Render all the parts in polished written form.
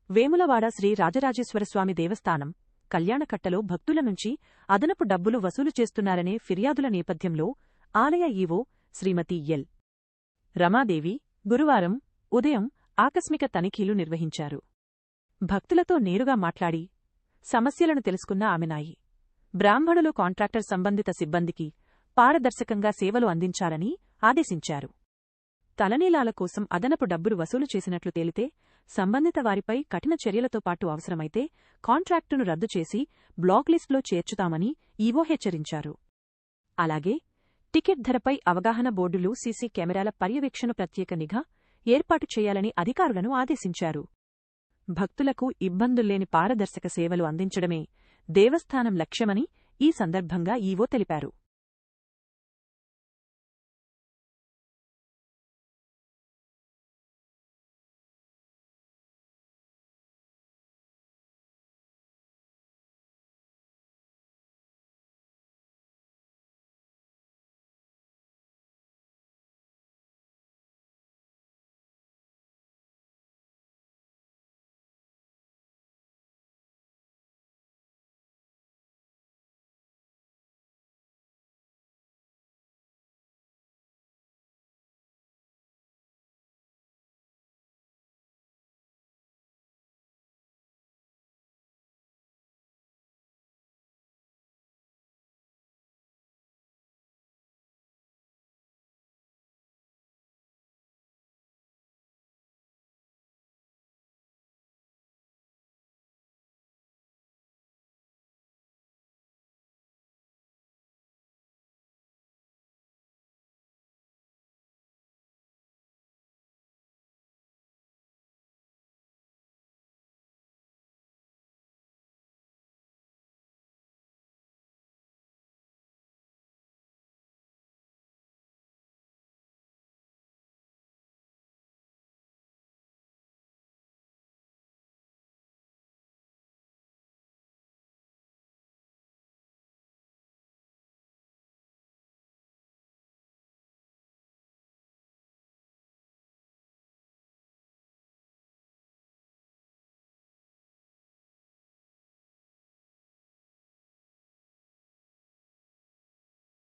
వేములవాడ శ్రీ రాజరాజేశ్వరస్వామి దేవస్థానం కళ్యాణకట్టలో భక్తుల నుంచి అదనపు డబ్బులు వసూలు చేస్తున్నారనే ఫిర్యాదుల నేపథ్యంలో ఆలయ ఈవో శ్రీమతి ఎల్. రమాదేవి గురువారం ఉదయం ఆకస్మిక తనిఖీలు నిర్వహించారు. భక్తులతో నేరుగా మాట్లాడి సమస్యలను తెలుసుకున్న ఆమెనాయి బ్రాహ్మణులు కాంట్రాక్టర్ సంబంధిత సిబ్బందికి పారదర్శకంగా సేవలు అందించాలని ఆదేశించారు. తలనీలాల కోసం అదనపు డబ్బులు వసూలు చేసినట్లు తేలితే సంబంధిత వారిపై కఠిన చర్యలతో పాటు అవసరమైతే కాంట్రాక్టును రద్దు చేసి బ్లాక్ లిస్టులో చేర్చుతామని ఈవో హెచ్చరించారు. అలాగే టికెట్ ధరపై అవగాహన బోర్డులు, సీసీ కెమెరాల పర్యవేక్షణ, ప్రత్యేక నిఘా ఏర్పాటు చేయాలని అధికారులను ఆదేశించారు. భక్తులకు ఇబ్బందుల్లేని పారదర్శక సేవలు అందించడమే దేవస్థానం లక్ష్యమని ఈ సందర్భంగా ఈవో తెలిపారు.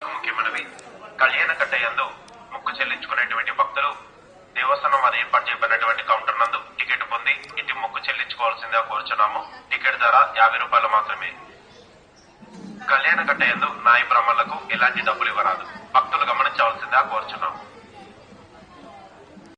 ముఖ్యమైనవి. కళ్యాణకట్టయందు మొక్కు చెల్లించుకునేటువంటి భక్తులు దేవస్థానం వారు ఏర్పాటు చేయబడినటువంటి కౌంటర్ నందు టికెట్ పొంది ఇంటి మొక్కు చెల్లించుకోవాల్సిందిగా కోరుచున్నాము. టికెట్ ధర 50 రూపాయలు మాత్రమే. కళ్యాణకట్టయందు నాయి బ్రాహ్మణులకు ఎలాంటి డబ్బులు ఇవ్వరాదు. భక్తులు గమనించవలసిందిగా కోరుచున్నాము.